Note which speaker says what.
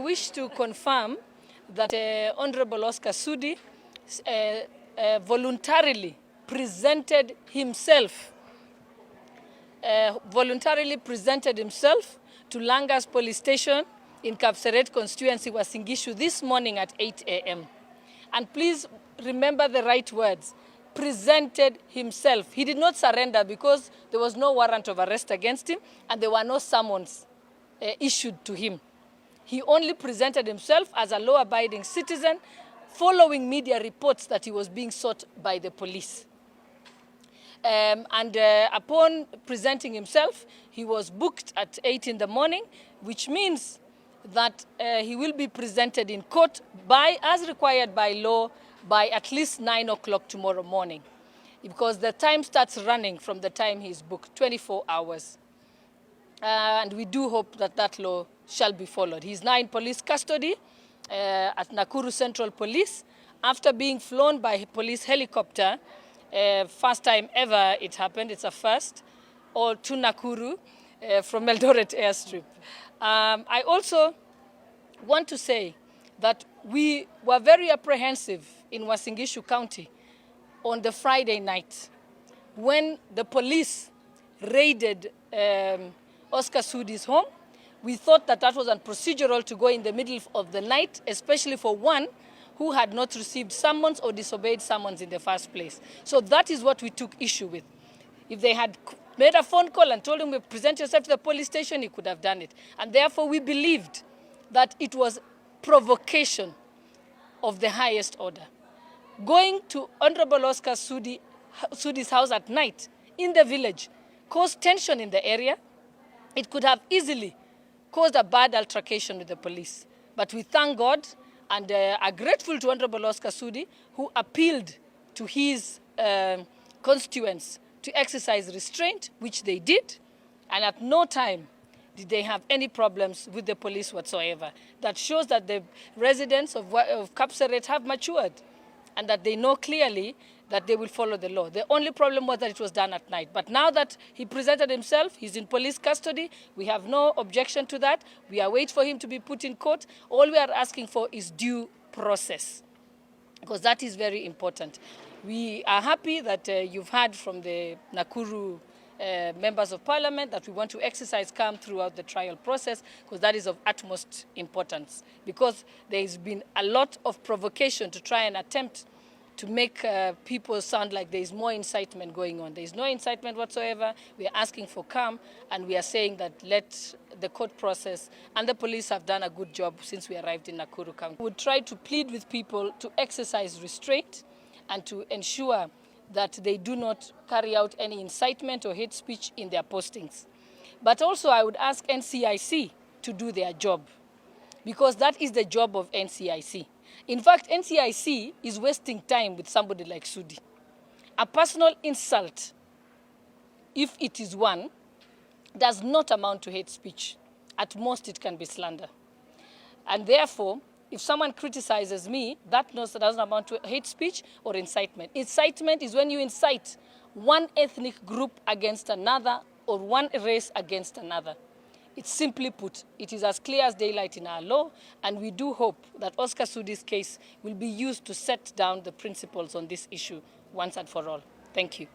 Speaker 1: I wish to confirm that Honorable Oscar SUDI voluntarily presented himself to Langas Police Station in Kapseret constituency, Uasin Gishu, this morning at 8 a.m. And please remember the right words. Presented himself. He did not surrender because there was no warrant of arrest against him and there were no summons issued to him. He only presented himself as a law-abiding citizen following media reports that he was being sought by the police. Upon presenting himself, he was booked at 8 in the morning, which means that he will be presented in court as required by law by at least 9 o'clock tomorrow morning, because the time starts running from the time he's booked, 24 hours. And we do hope that that law shall be followed. He's now in police custody at Nakuru Central Police after being flown by a police helicopter. First time ever it happened, it's a first, or to Nakuru from Eldoret airstrip. I also want to say that we were very apprehensive in Uasin Gishu County on the Friday night when the police raided Oscar SUDI'S home. We thought that that was unprocedural to go in the middle of the night, especially for one who had not received summons or disobeyed summons in the first place. So that is what we took issue with. If they had made a phone call and told him, present yourself to the police station, he could have done it. And therefore we believed that it was provocation of the highest order. Going to Honorable Oscar SUDI'S house at night in the village caused tension in the area. It could have easily caused a bad altercation with the police. But we thank God and are grateful to Honorable Oscar SUDI, who appealed to his constituents to exercise restraint, which they did, and at no time did they have any problems with the police whatsoever. That shows that the residents of Kapseret have matured and that they know clearly that they will follow the law. The only problem was that it was done at night. But now that he presented himself, he's in police custody, we have no objection to that. We are waiting for him to be put in court. All we are asking for is due process, because that is very important. We are happy that you've heard from the Nakuru members of parliament that we want to exercise calm throughout the trial process, because that is of utmost importance, because there has been a lot of provocation to try and attempt to make people sound like there is more incitement going on. There is no incitement whatsoever. We are asking for calm, and we are saying that let the court process, and the police have done a good job since we arrived in Nakuru County. We would try to plead with people to exercise restraint and to ensure that they do not carry out any incitement or hate speech in their postings. But also I would ask NCIC to do their job, because that is the job of NCIC. In fact, NCIC is wasting time with somebody like SUDI. A personal insult, if it is one, does not amount to hate speech. At most, it can be slander. And therefore, if someone criticizes me, that doesn't amount to hate speech or incitement. Incitement is when you incite one ethnic group against another or one race against another. It's simply put, it is as clear as daylight in our law, and we do hope that Oscar SUDI'S case will be used to set down the principles on this issue once and for all. Thank you.